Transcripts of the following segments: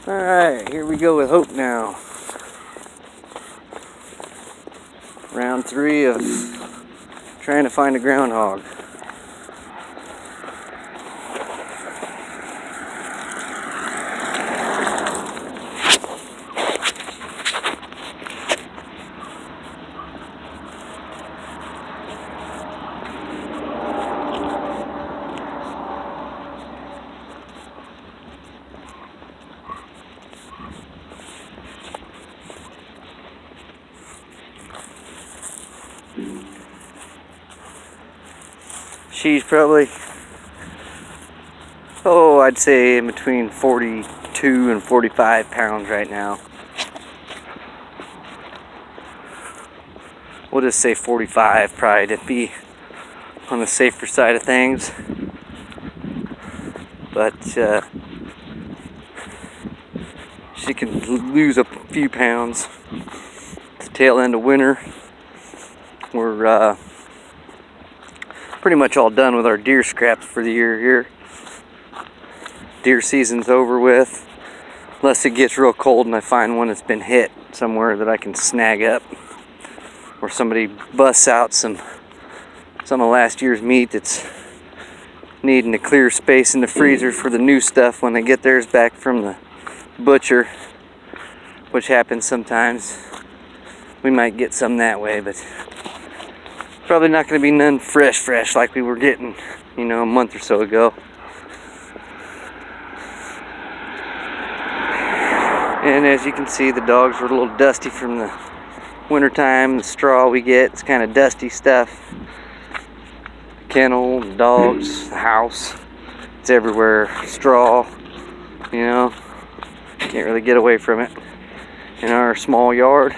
Alright, here we go with Hope now. Round 3 of trying to find a groundhog. She's probably, I'd say in between 42 and 45 pounds right now. We'll just say 45 probably to be on the safer side of things. But she can lose a few pounds at the tail end of winter. We're pretty much all done with our deer scraps for the year here. Deer season's over with, unless it gets real cold and I find one that's been hit somewhere that I can snag up, or somebody busts out some of last year's meat that's needing to clear space in the freezer for the new stuff when they get theirs back from the butcher, which happens sometimes. We might get some that way, but probably not going to be none fresh like we were getting, a month or so ago. And as you can see, the dogs were a little dusty from the wintertime. The straw we get, it's kind of dusty stuff. The kennel, the dogs, the house, it's everywhere. Straw, can't really get away from it. In our small yard,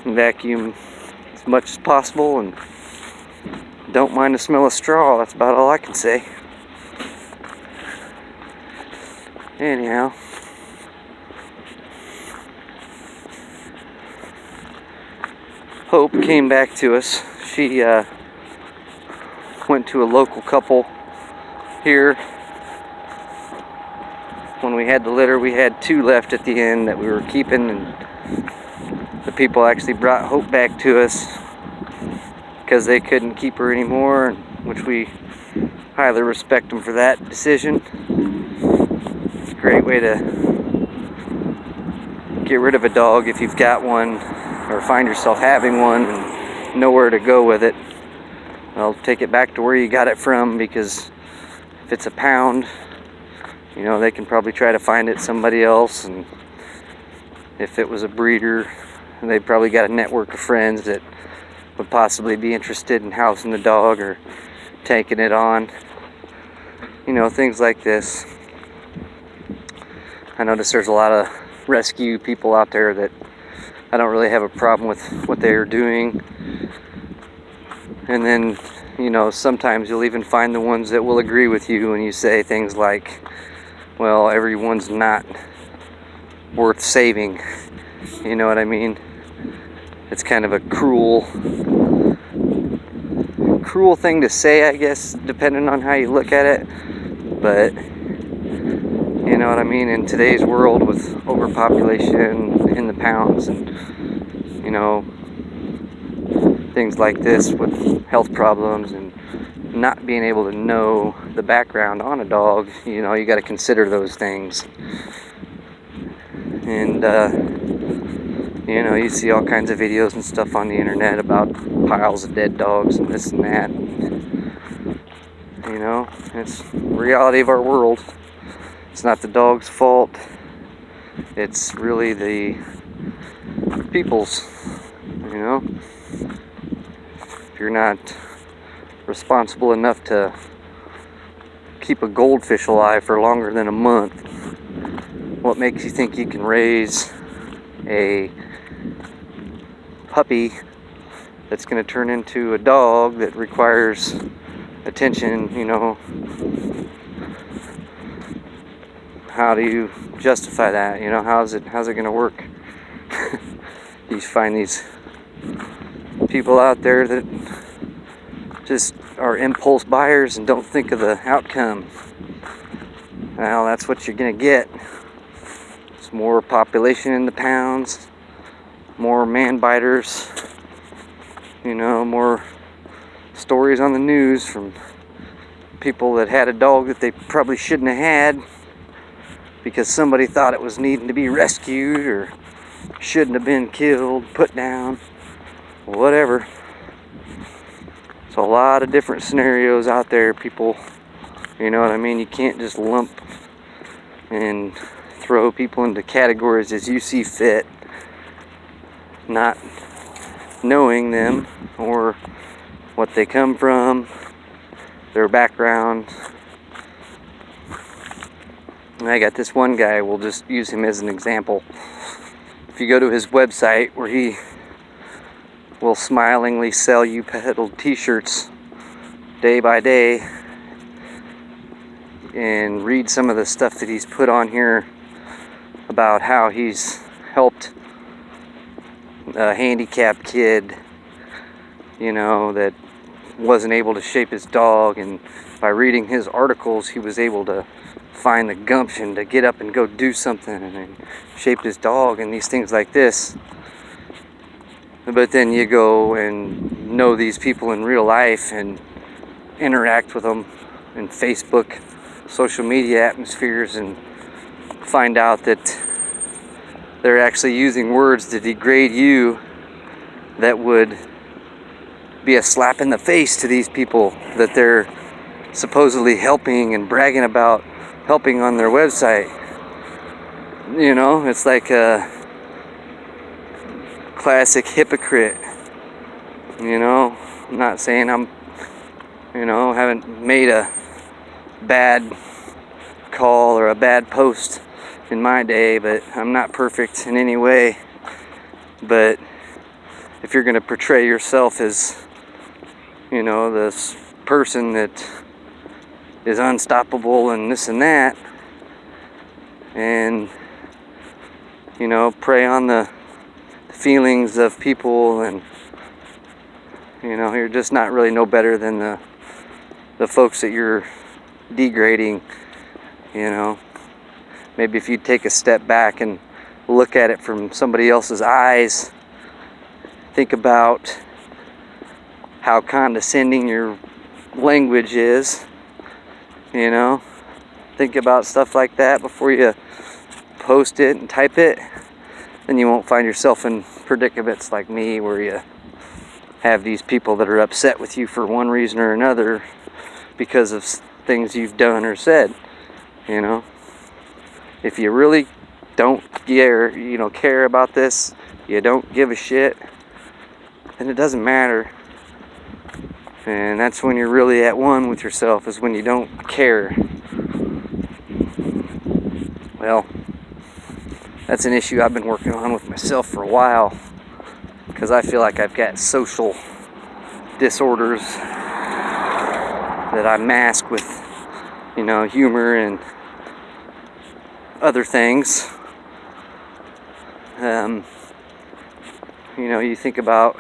vacuum as much as possible and don't mind the smell of straw. That's about all I can say. Anyhow, Hope came back to us. She went to a local couple here. When we had the litter, we had 2 left at the end that we were keeping, and the people actually brought Hope back to us because they couldn't keep her anymore, which we highly respect them for that decision. It's a great way to get rid of a dog if you've got one or find yourself having one and nowhere to go with it. Well, take it back to where you got it from, because if it's a pound, they can probably try to find it somebody else, and if it was a breeder, they've probably got a network of friends that would possibly be interested in housing the dog or taking it on. Things like this. I notice there's a lot of rescue people out there that I don't really have a problem with what they're doing. And then, sometimes you'll even find the ones that will agree with you when you say things like, well, everyone's not worth saving. You know what I mean? It's kind of a cruel thing to say, I guess, depending on how you look at it. But you know what I mean? In today's world with overpopulation in the pounds and, things like this with health problems and not being able to know the background on a dog, you got to consider those things. And, you see all kinds of videos and stuff on the internet about piles of dead dogs and this and that. It's the reality of our world. It's not the dog's fault. It's really the people's, If you're not responsible enough to keep a goldfish alive for longer than a month, what makes you think you can raise a puppy that's going to turn into a dog that requires attention? How do you justify that? How's it going to work? You find these people out there that just are impulse buyers and don't think of the outcome. Well, that's what you're going to get There's more population in the pounds, more man biters, more stories on the news from people that had a dog that they probably shouldn't have had because somebody thought it was needing to be rescued or shouldn't have been killed, put down, whatever. So a lot of different scenarios out there, people. You know what I mean? You can't just lump and throw people into categories as you see fit, not knowing them or what they come from, their background. And I got this one guy, we'll just use him as an example. If you go to his website where he will smilingly sell you pedaled t-shirts day by day, and read some of the stuff that he's put on here about how he's helped a handicapped kid, that wasn't able to shape his dog, and by reading his articles he was able to find the gumption to get up and go do something and shape his dog and these things like this. But then you go and know these people in real life and interact with them in Facebook, social media atmospheres, and find out that they're actually using words to degrade you that would be a slap in the face to these people that they're supposedly helping and bragging about helping on their website. It's like a classic hypocrite. I'm not saying I'm haven't made a bad call or a bad post in my day, but I'm not perfect in any way. But if you're going to portray yourself as this person that is unstoppable and this and that, and prey on the feelings of people, and you're just not really no better than the folks that you're degrading. Maybe if you take a step back and look at it from somebody else's eyes, think about how condescending your language is. Think about stuff like that before you post it and type it. Then you won't find yourself in predicaments like me where you have these people that are upset with you for one reason or another because of things you've done or said. If you really don't care about this, you don't give a shit, then it doesn't matter. And that's when you're really at one with yourself, is when you don't care. Well, that's an issue I've been working on with myself for a while, because I feel like I've got social disorders that I mask with, humor and other things. You think about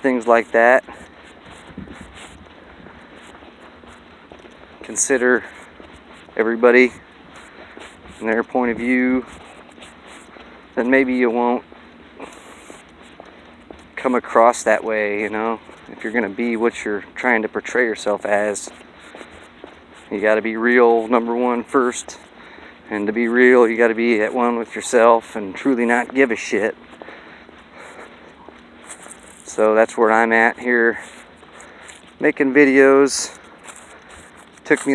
things like that. Consider everybody and their point of view, then maybe you won't come across that way. If you're going to be what you're trying to portray yourself as, you got to be real, number one, first. And to be real, you got to be at one with yourself and truly not give a shit. So that's where I'm at here, making videos. Took me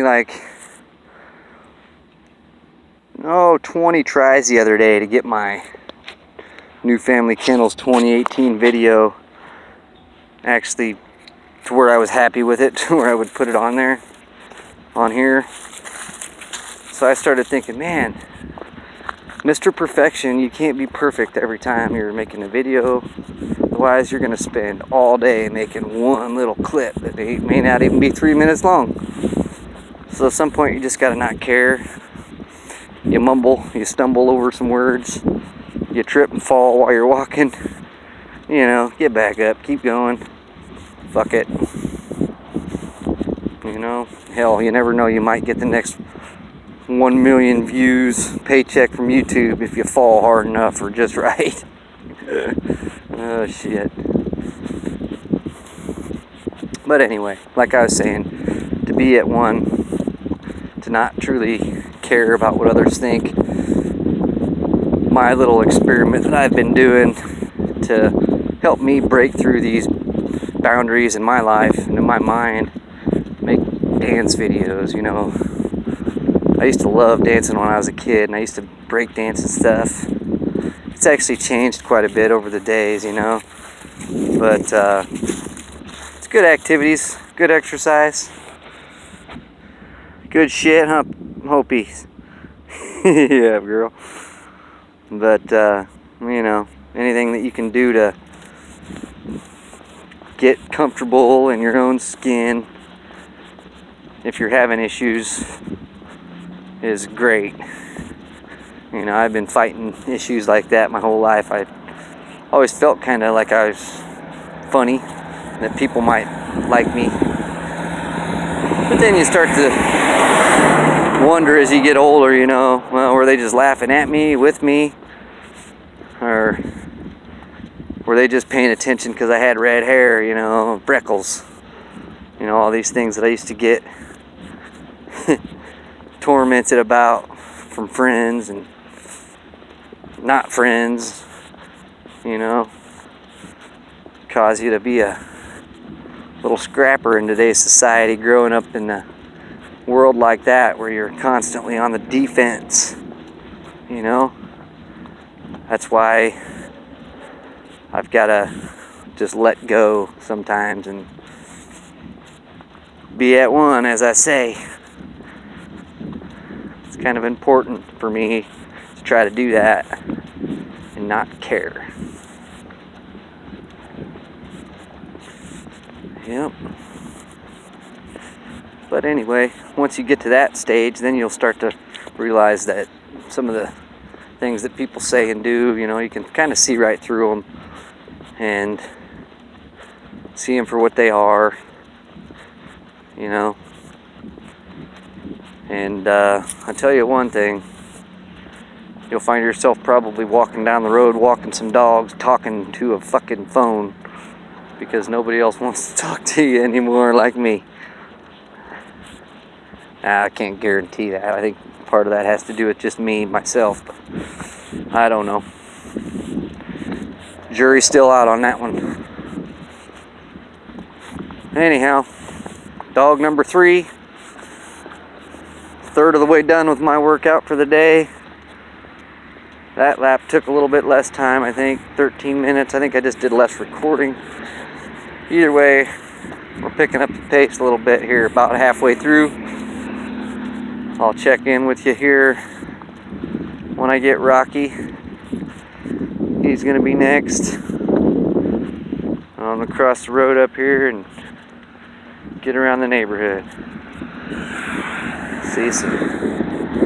20 tries the other day to get my New Family Kennels 2018 video actually to where I was happy with it, to where I would put it on here. So I started thinking, man, Mr. Perfection, you can't be perfect every time you're making a video. Otherwise, you're going to spend all day making one little clip that may not even be 3 minutes long. So at some point, you just got to not care. You mumble, you stumble over some words, you trip and fall while you're walking. Get back up, keep going. Fuck it. Hell, you never know, you might get the next 1 million views, paycheck from YouTube if you fall hard enough or just right. Oh shit. But anyway, like I was saying, to be at one, to not truly care about what others think, my little experiment that I've been doing to help me break through these boundaries in my life and in my mind, make dance videos, you know. I used to love dancing when I was a kid, and I used to break dance and stuff. It's actually changed quite a bit over the days, you know. But it's good activities, good exercise, good shit, huh, Hopi? Yeah, girl. But, you know, anything that you can do to get comfortable in your own skin if you're having issues is great. You know, I've been fighting issues like that my whole life. I always felt kind of like I was funny, that people might like me. But then you start to wonder as you get older, you know, well, were they just laughing at me, with me? Or were they just paying attention because I had red hair, you know, freckles? You know, all these things that I used to get tormented about from friends and not friends, you know, cause you to be a little scrapper in today's society, growing up in a world like that where you're constantly on the defense, you know. That's why I've got to just let go sometimes and be at one, as I say. It's kind of important for me to try to do that and not care. Yep. But anyway, once you get to that stage, then you'll start to realize that some of the things that people say and do, you know, you can kind of see right through them and see them for what they are, you know. And I'll tell you one thing, you'll find yourself probably walking down the road, walking some dogs, talking to a fucking phone because nobody else wants to talk to you anymore like me. I can't guarantee that. I think part of that has to do with just me, myself, but I don't know. Jury's still out on that one. Anyhow, dog number 3. Third of the way done with my workout for the day. That lap took a little bit less time, I think, 13 minutes. I think I just did less recording. Either way, we're picking up the pace a little bit here, about halfway through. I'll check in with you here when I get Rocky. He's gonna be next. I'm gonna cross the road up here and get around the neighborhood. See you soon.